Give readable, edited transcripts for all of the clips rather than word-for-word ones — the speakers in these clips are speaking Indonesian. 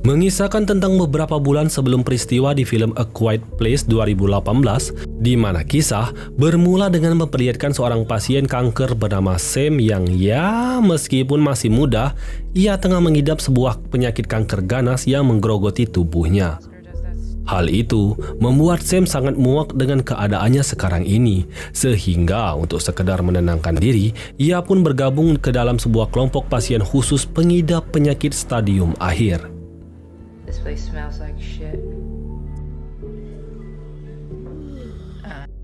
Mengisahkan tentang beberapa bulan sebelum peristiwa di film A Quiet Place 2018, di mana kisah bermula dengan memperlihatkan seorang pasien kanker bernama Sam yang meskipun masih muda, ia tengah mengidap sebuah penyakit kanker ganas yang menggerogoti tubuhnya. Hal itu membuat Sam sangat muak dengan keadaannya sekarang ini, sehingga untuk sekedar menenangkan diri, ia pun bergabung ke dalam sebuah kelompok pasien khusus pengidap penyakit stadium akhir. This place smells like shit.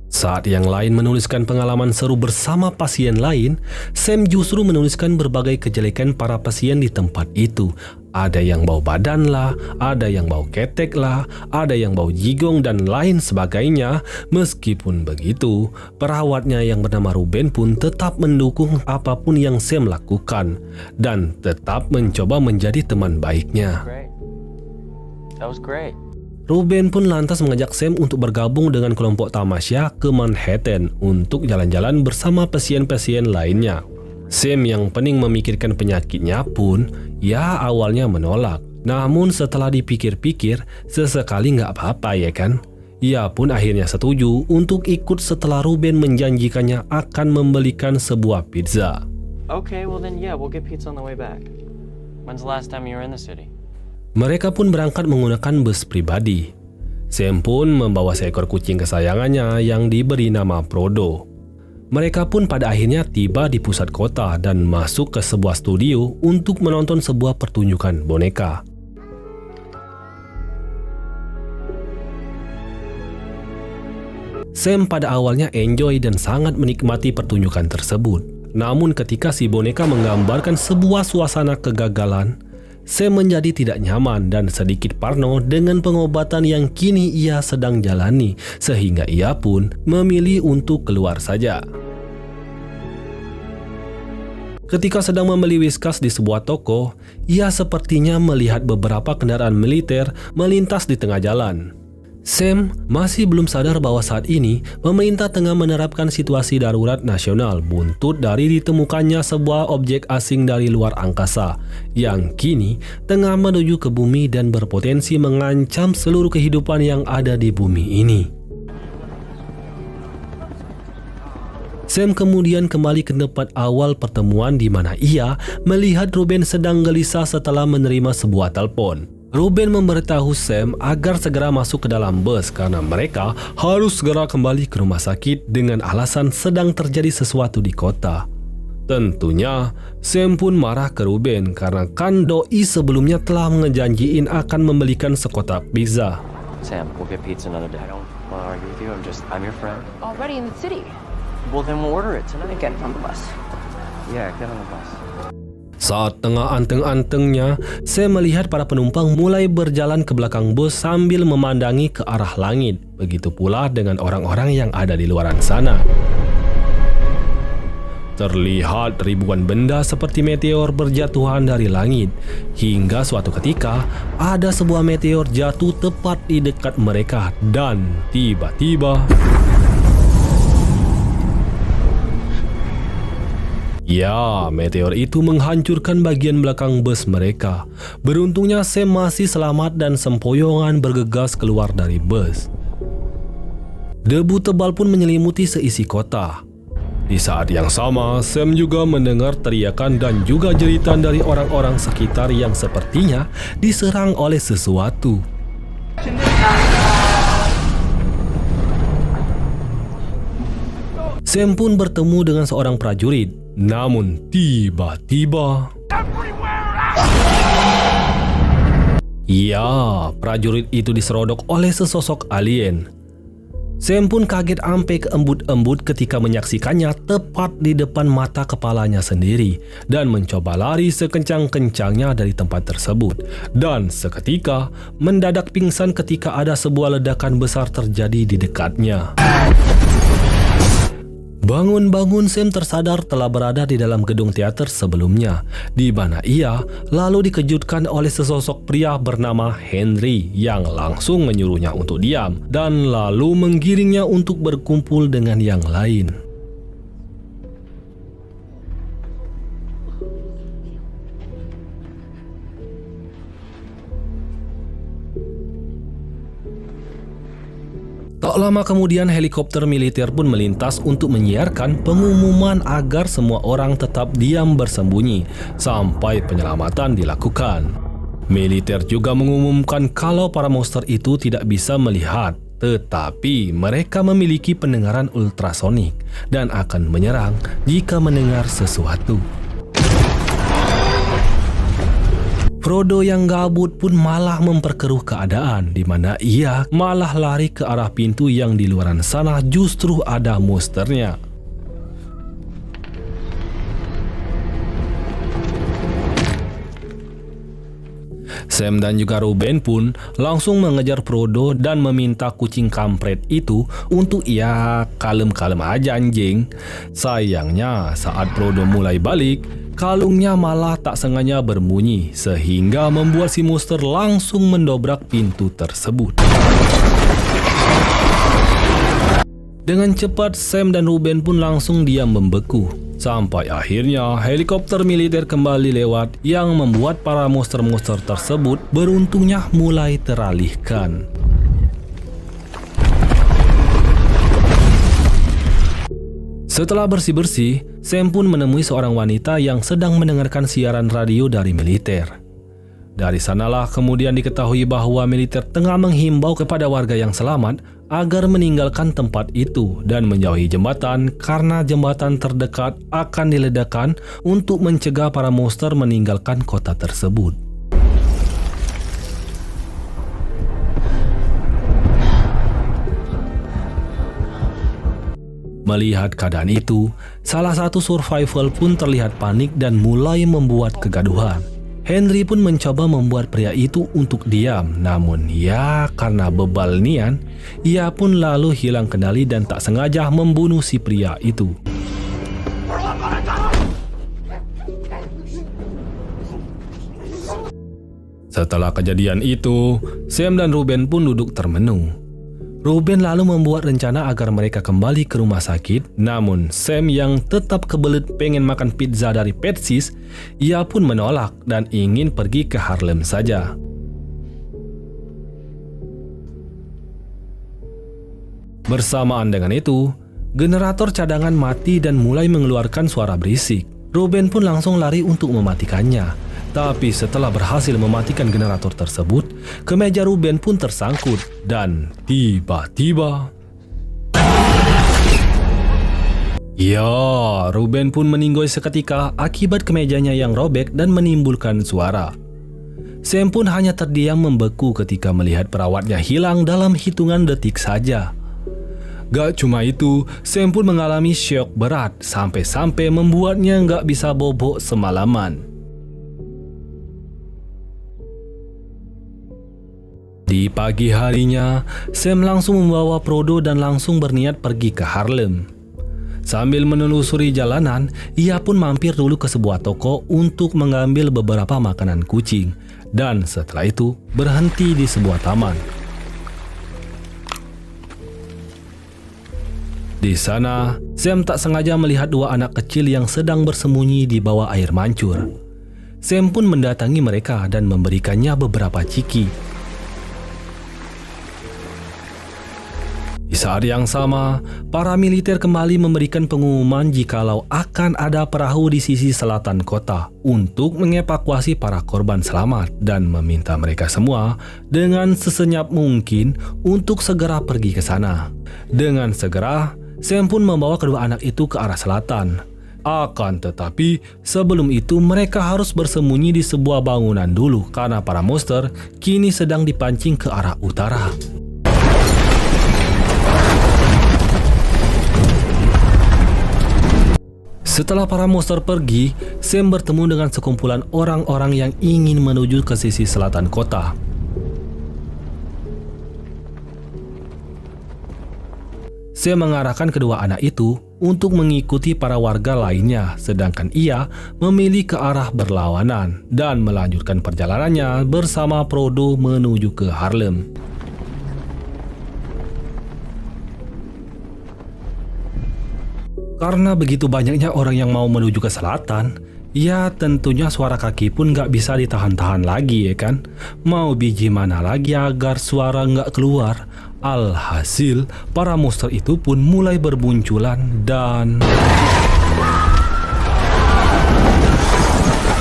Saat yang lain menuliskan pengalaman seru bersama pasien lain, Sam justru menuliskan berbagai kejelekan para pasien di tempat itu. Ada yang bau badan lah, ada yang bau ketek lah, ada yang bau jigong dan lain sebagainya. Meskipun begitu, perawatnya yang bernama Ruben pun tetap mendukung apapun yang Sam lakukan dan tetap mencoba menjadi teman baiknya. That was great. Ruben pun lantas mengajak Sam untuk bergabung dengan kelompok tamasya ke Manhattan untuk jalan-jalan bersama pasien-pasien lainnya. Sam yang pening memikirkan penyakitnya pun awalnya menolak. Namun setelah dipikir-pikir, sesekali nggak apa-apa ya kan? Ia pun akhirnya setuju untuk ikut setelah Ruben menjanjikannya akan membelikan sebuah pizza. Okay, well then we'll get pizza on the way back. When's the last time you were in the city? Mereka pun berangkat menggunakan bus pribadi. Sam pun membawa seekor kucing kesayangannya yang diberi nama Frodo. Mereka pun pada akhirnya tiba di pusat kota dan masuk ke sebuah studio untuk menonton sebuah pertunjukan boneka. Sam pada awalnya enjoy dan sangat menikmati pertunjukan tersebut. Namun ketika si boneka menggambarkan sebuah suasana kegagalan, Sam menjadi tidak nyaman dan sedikit parno dengan pengobatan yang kini ia sedang jalani, sehingga ia pun memilih untuk keluar saja. Ketika sedang membeli whiskas di sebuah toko, ia sepertinya melihat beberapa kendaraan militer melintas di tengah jalan. Sam masih belum sadar bahwa saat ini pemerintah tengah menerapkan situasi darurat nasional buntut dari ditemukannya sebuah objek asing dari luar angkasa yang kini tengah menuju ke bumi dan berpotensi mengancam seluruh kehidupan yang ada di bumi ini. Sam kemudian kembali ke tempat awal pertemuan di mana ia melihat Ruben sedang gelisah setelah menerima sebuah telepon. Ruben memberitahu Sam agar segera masuk ke dalam bus karena mereka harus segera kembali ke rumah sakit dengan alasan sedang terjadi sesuatu di kota. Tentunya, Sam pun marah ke Ruben karena kan doi sebelumnya telah ngejanjiin akan membelikan sekotak pizza. Sam, we'll get pizza another day. I don't want to argue with you. I'm your friend. Already in the city. Well, then we'll order it tonight. Get on the bus. Yeah, get on the bus. Saat tengah anteng-antengnya, Sam melihat para penumpang mulai berjalan ke belakang bus sambil memandangi ke arah langit. Begitu pula dengan orang-orang yang ada di luaran sana. Terlihat ribuan benda seperti meteor berjatuhan dari langit. Hingga suatu ketika, ada sebuah meteor jatuh tepat di dekat mereka dan tiba-tiba... meteor itu menghancurkan bagian belakang bus mereka. Beruntungnya Sam masih selamat dan sempoyongan bergegas keluar dari bus. Debu tebal pun menyelimuti seisi kota. Di saat yang sama, Sam juga mendengar teriakan dan juga jeritan dari orang-orang sekitar yang sepertinya diserang oleh sesuatu. Sam pun bertemu dengan seorang prajurit. Namun tiba-tiba... prajurit itu diserodok oleh sesosok alien. Sam pun kaget ampe keembut-embut ketika menyaksikannya tepat di depan mata kepalanya sendiri dan mencoba lari sekencang-kencangnya dari tempat tersebut. Dan seketika mendadak pingsan ketika ada sebuah ledakan besar terjadi di dekatnya. Bangun-bangun Sam tersadar telah berada di dalam gedung teater sebelumnya, di mana ia lalu dikejutkan oleh sesosok pria bernama Henry yang langsung menyuruhnya untuk diam dan lalu menggiringnya untuk berkumpul dengan yang lain. Tak lama kemudian helikopter militer pun melintas untuk menyiarkan pengumuman agar semua orang tetap diam bersembunyi sampai penyelamatan dilakukan. Militer juga mengumumkan kalau para monster itu tidak bisa melihat, tetapi mereka memiliki pendengaran ultrasonik dan akan menyerang jika mendengar sesuatu. Frodo yang gabut pun malah memperkeruh keadaan, di mana ia malah lari ke arah pintu yang di luaran sana justru ada monsternya. Sam dan juga Ruben pun langsung mengejar Frodo dan meminta kucing kampret itu untuk kalem-kalem aja anjing. Sayangnya saat Frodo mulai balik, kalungnya malah tak sengaja berbunyi sehingga membuat si monster langsung mendobrak pintu tersebut. Dengan cepat Sam dan Ruben pun langsung diam membeku. Sampai akhirnya helikopter militer kembali lewat yang membuat para monster-monster tersebut beruntungnya mulai teralihkan. Setelah bersih-bersih, Sam pun menemui seorang wanita yang sedang mendengarkan siaran radio dari militer. Dari sanalah kemudian diketahui bahwa militer tengah menghimbau kepada warga yang selamat agar meninggalkan tempat itu dan menjauhi jembatan karena jembatan terdekat akan diledakkan untuk mencegah para monster meninggalkan kota tersebut. Melihat keadaan itu, salah satu survival pun terlihat panik dan mulai membuat kegaduhan. Henry pun mencoba membuat pria itu untuk diam, namun karena bebal nian, ia pun lalu hilang kendali dan tak sengaja membunuh si pria itu. Setelah kejadian itu, Sam dan Ruben pun duduk termenung. Ruben lalu membuat rencana agar mereka kembali ke rumah sakit, namun Sam yang tetap kebelet pengen makan pizza dari Petsis, ia pun menolak dan ingin pergi ke Harlem saja. Bersamaan dengan itu, generator cadangan mati dan mulai mengeluarkan suara berisik. Ruben pun langsung lari untuk mematikannya. Tapi setelah berhasil mematikan generator tersebut, kemeja Ruben pun tersangkut dan tiba-tiba Ruben pun meninggoy seketika akibat kemejanya yang robek dan menimbulkan suara. Sam pun hanya terdiam membeku ketika melihat perawatnya hilang dalam hitungan detik saja. Gak cuma itu, Sam pun mengalami syok berat sampai-sampai membuatnya gak bisa bobok semalaman. Di pagi harinya, Sam langsung membawa Frodo dan langsung berniat pergi ke Harlem. Sambil menelusuri jalanan, ia pun mampir dulu ke sebuah toko untuk mengambil beberapa makanan kucing, dan setelah itu berhenti di sebuah taman. Di sana, Sam tak sengaja melihat dua anak kecil yang sedang bersembunyi di bawah air mancur. Sam pun mendatangi mereka dan memberikannya beberapa ciki. Di saat yang sama, para militer kembali memberikan pengumuman jikalau akan ada perahu di sisi selatan kota untuk mengevakuasi para korban selamat dan meminta mereka semua dengan sesenyap mungkin untuk segera pergi ke sana. Dengan segera, Sam pun membawa kedua anak itu ke arah selatan. Akan tetapi, sebelum itu mereka harus bersembunyi di sebuah bangunan dulu karena para monster kini sedang dipancing ke arah utara. Setelah para monster pergi, Sam bertemu dengan sekumpulan orang-orang yang ingin menuju ke sisi selatan kota. Sam mengarahkan kedua anak itu untuk mengikuti para warga lainnya, sedangkan ia memilih ke arah berlawanan dan melanjutkan perjalanannya bersama Frodo menuju ke Harlem. Karena begitu banyaknya orang yang mau menuju ke selatan, ya tentunya suara kaki pun gak bisa ditahan-tahan lagi ya kan. Mau biji mana lagi agar suara gak keluar. Alhasil, para monster itu pun mulai berbunculan dan...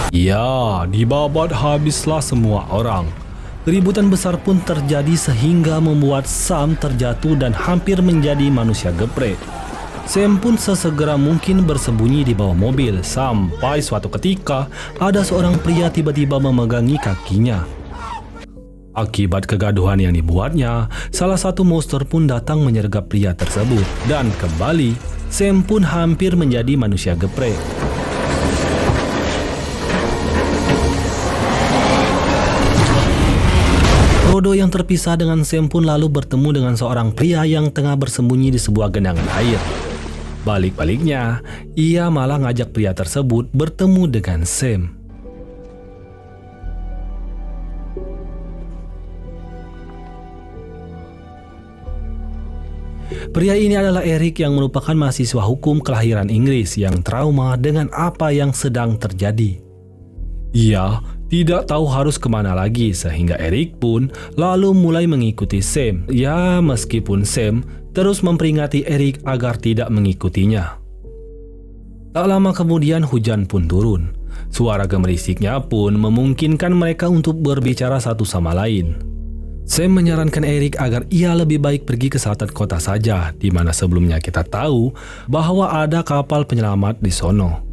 ya, dibabat habislah semua orang. Keributan besar pun terjadi sehingga membuat Sam terjatuh dan hampir menjadi manusia geprek. Sam pun sesegera mungkin bersembunyi di bawah mobil sampai suatu ketika ada seorang pria tiba-tiba memegangi kakinya. Akibat kegaduhan yang dibuatnya, salah satu monster pun datang menyergap pria tersebut dan kembali Sam pun hampir menjadi manusia geprek. Frodo yang terpisah dengan Sam pun lalu bertemu dengan seorang pria yang tengah bersembunyi di sebuah genangan air. Balik-baliknya, ia malah ngajak pria tersebut bertemu dengan Sam. Pria ini adalah Eric yang merupakan mahasiswa hukum kelahiran Inggris yang trauma dengan apa yang sedang terjadi. Ia tidak tahu harus kemana lagi sehingga Eric pun lalu mulai mengikuti Sam. Ya, meskipun Sam terus memperingati Eric agar tidak mengikutinya. Tak lama kemudian hujan pun turun. Suara gemerisiknya pun memungkinkan mereka untuk berbicara satu sama lain. Sam menyarankan Eric agar ia lebih baik pergi ke selatan kota saja, di mana sebelumnya kita tahu bahwa ada kapal penyelamat di sono.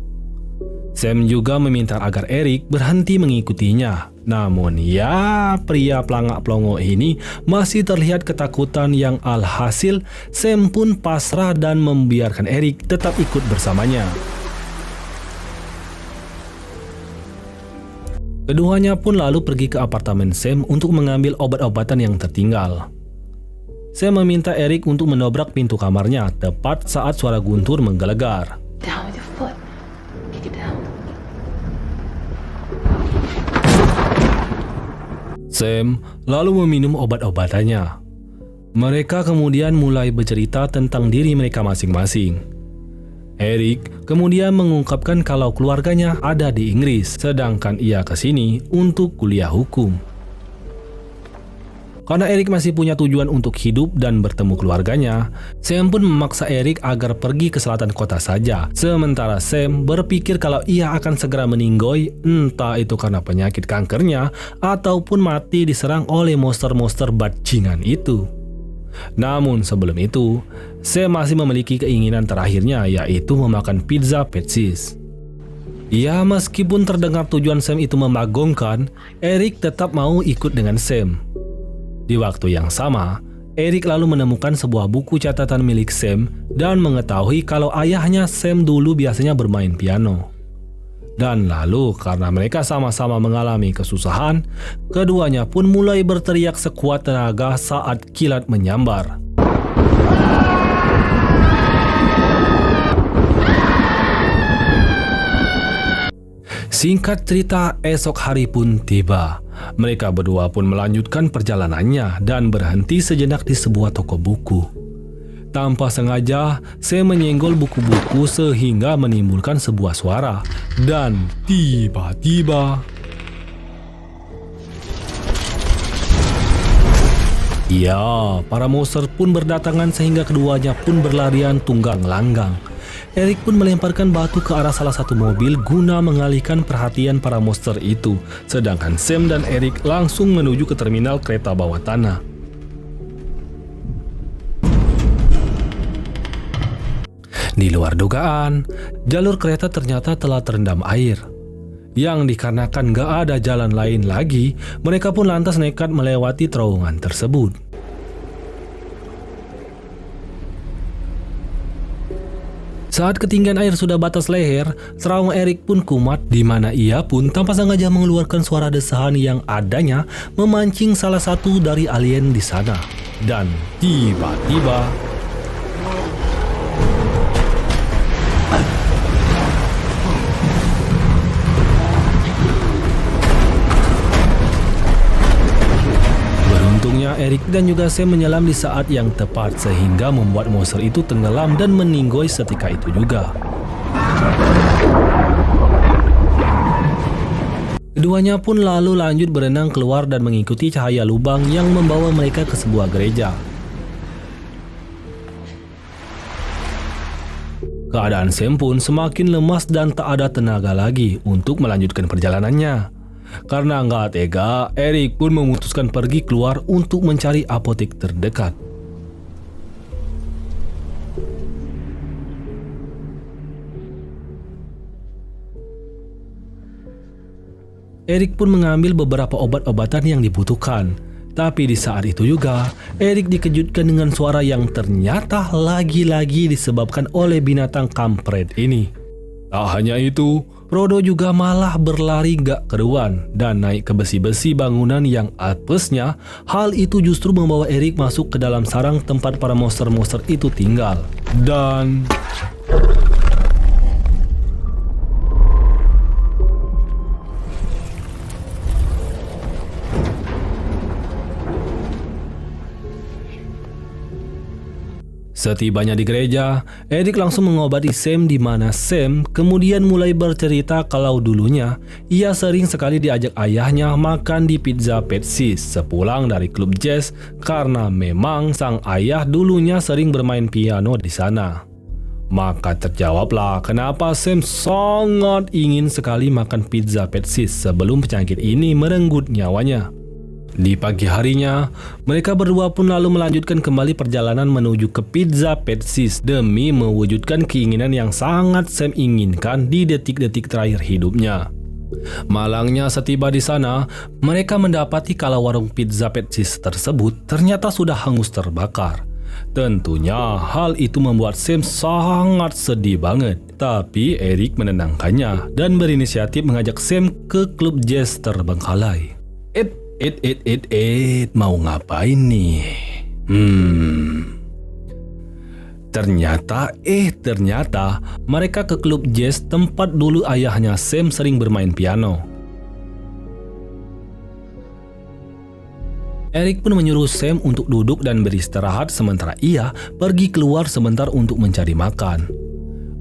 Sam juga meminta agar Eric berhenti mengikutinya. Namun ya, pria pelangak-pelongo ini masih terlihat ketakutan yang alhasil Sam pun pasrah dan membiarkan Eric tetap ikut bersamanya. Keduanya pun lalu pergi ke apartemen Sam untuk mengambil obat-obatan yang tertinggal. Sam meminta Eric untuk mendobrak pintu kamarnya tepat saat suara guntur menggelegar. Down with your foot. Kick it down. Sam lalu meminum obat-obatannya. Mereka kemudian mulai bercerita tentang diri mereka masing-masing. Eric kemudian mengungkapkan kalau keluarganya ada di Inggris, sedangkan ia ke sini untuk kuliah hukum. Karena Eric masih punya tujuan untuk hidup dan bertemu keluarganya, Sam pun memaksa Eric agar pergi ke selatan kota saja. Sementara Sam berpikir kalau ia akan segera meninggoy, entah itu karena penyakit kankernya ataupun mati diserang oleh monster-monster bajingan itu. Namun sebelum itu, Sam masih memiliki keinginan terakhirnya, yaitu memakan pizza Patsy's. Ya, meskipun terdengar tujuan Sam itu membagongkan, Eric tetap mau ikut dengan Sam. Di waktu yang sama, Eric lalu menemukan sebuah buku catatan milik Sam dan mengetahui kalau ayahnya Sam dulu biasanya bermain piano. Dan lalu karena mereka sama-sama mengalami kesusahan, keduanya pun mulai berteriak sekuat tenaga saat kilat menyambar. Singkat cerita, esok hari pun tiba. Mereka berdua pun melanjutkan perjalanannya dan berhenti sejenak di sebuah toko buku. Tanpa sengaja, Sam menyenggol buku-buku sehingga menimbulkan sebuah suara. Dan tiba-tiba... ya, para monster pun berdatangan sehingga keduanya pun berlarian tunggang langgang. Eric pun melemparkan batu ke arah salah satu mobil guna mengalihkan perhatian para monster itu, sedangkan Sam dan Eric langsung menuju ke terminal kereta bawah tanah. Di luar dugaan, jalur kereta ternyata telah terendam air. Yang dikarenakan gak ada jalan lain lagi, mereka pun lantas nekat melewati terowongan tersebut. Saat ketinggian air sudah batas leher, trauma Eric pun kumat, di mana ia pun tanpa sengaja mengeluarkan suara desahan yang adanya memancing salah satu dari alien di sana. Dan tiba-tiba beruntungnya Eric dan juga Sam menyelam di saat yang tepat sehingga membuat monster itu tenggelam dan meninggoy setika itu juga. Keduanya pun lalu lanjut berenang keluar dan mengikuti cahaya lubang yang membawa mereka ke sebuah gereja. Keadaan Sam pun semakin lemas dan tak ada tenaga lagi untuk melanjutkan perjalanannya. Karena nggak tega, Eric pun memutuskan pergi keluar untuk mencari apotek terdekat. Eric pun mengambil beberapa obat-obatan yang dibutuhkan. Tapi di saat itu juga, Eric dikejutkan dengan suara yang ternyata lagi-lagi disebabkan oleh binatang kampret ini. Tak hanya itu, Frodo juga malah berlari gak keruan dan naik ke besi-besi bangunan yang apesnya. Hal itu justru membawa Eric masuk ke dalam sarang tempat para monster-monster itu tinggal. Dan setibanya di gereja, Eric langsung mengobati Sam, di mana Sam kemudian mulai bercerita kalau dulunya ia sering sekali diajak ayahnya makan di Pizza Petsis sepulang dari klub jazz karena memang sang ayah dulunya sering bermain piano di sana. Maka terjawablah kenapa Sam sangat ingin sekali makan Pizza Petsis sebelum penyakit ini merenggut nyawanya. Di pagi harinya, mereka berdua pun lalu melanjutkan kembali perjalanan menuju ke Pizza Petsis demi mewujudkan keinginan yang sangat Sam inginkan di detik-detik terakhir hidupnya. Malangnya setiba di sana, mereka mendapati kalau warung Pizza Petsis tersebut ternyata sudah hangus terbakar. Tentunya hal itu membuat Sam sangat sedih banget. Tapi Eric menenangkannya dan berinisiatif mengajak Sam ke klub jazz terbengkalai. Mau ngapain nih? Ternyata mereka ke klub jazz tempat dulu ayahnya Sam sering bermain piano. Eric pun menyuruh Sam untuk duduk dan beristirahat sementara ia pergi keluar sebentar untuk mencari makan.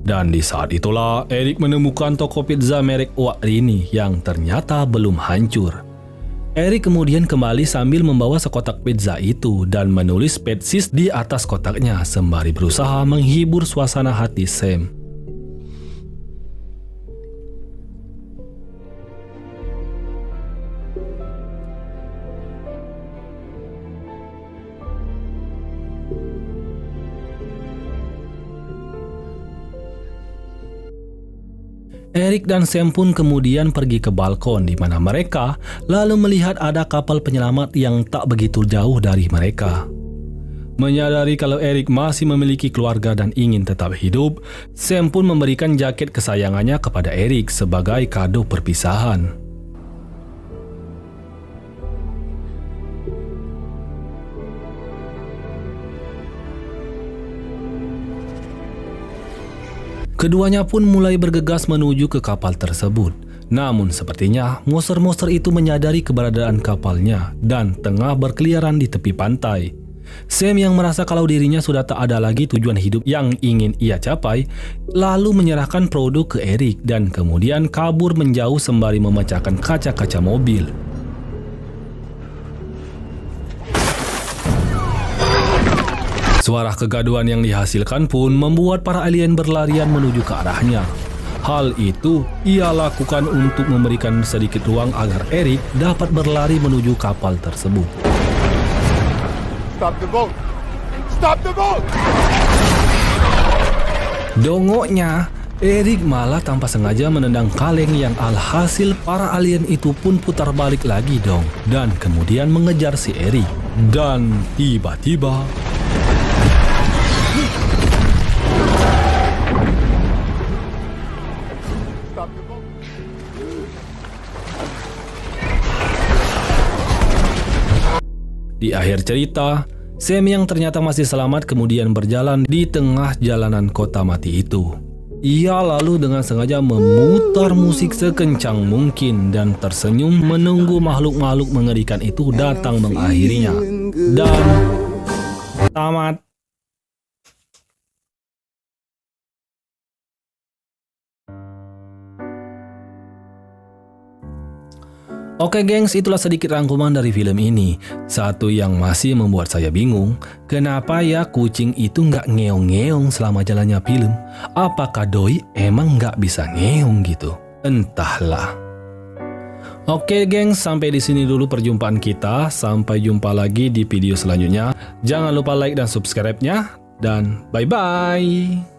Dan di saat itulah Eric menemukan toko pizza merek Wakrini yang ternyata belum hancur. Eric kemudian kembali sambil membawa sekotak pizza itu dan menulis Petsis di atas kotaknya sembari berusaha menghibur suasana hati Sam. Eric dan Sam pun kemudian pergi ke balkon di mana mereka lalu melihat ada kapal penyelamat yang tak begitu jauh dari mereka. Menyadari kalau Eric masih memiliki keluarga dan ingin tetap hidup, Sam pun memberikan jaket kesayangannya kepada Eric sebagai kado perpisahan. Keduanya pun mulai bergegas menuju ke kapal tersebut. Namun sepertinya monster-monster itu menyadari keberadaan kapalnya dan tengah berkeliaran di tepi pantai. Sam yang merasa kalau dirinya sudah tak ada lagi tujuan hidup yang ingin ia capai, lalu menyerahkan Frodo ke Eric dan kemudian kabur menjauh sembari memecahkan kaca-kaca mobil. Suara kegaduhan yang dihasilkan pun membuat para alien berlarian menuju ke arahnya. Hal itu ia lakukan untuk memberikan sedikit ruang agar Eric dapat berlari menuju kapal tersebut. Stop the boat! Stop the boat! Dongoknya, Eric malah tanpa sengaja menendang kaleng yang alhasil para alien itu pun putar balik lagi dong dan kemudian mengejar si Eric. Dan tiba-tiba Di akhir cerita, Sam yang ternyata masih selamat kemudian berjalan di tengah jalanan kota mati itu. Ia lalu dengan sengaja memutar musik sekencang mungkin dan tersenyum menunggu makhluk-makhluk mengerikan itu datang mengakhirinya. Dan tamat. Oke gengs, itulah sedikit rangkuman dari film ini. Satu yang masih membuat saya bingung, kenapa ya kucing itu nggak ngeong-ngeong selama jalannya film? Apakah doi emang nggak bisa ngeong gitu? Entahlah. Oke gengs, sampai di sini dulu perjumpaan kita. Sampai jumpa lagi di video selanjutnya. Jangan lupa like dan subscribe-nya. Dan bye-bye.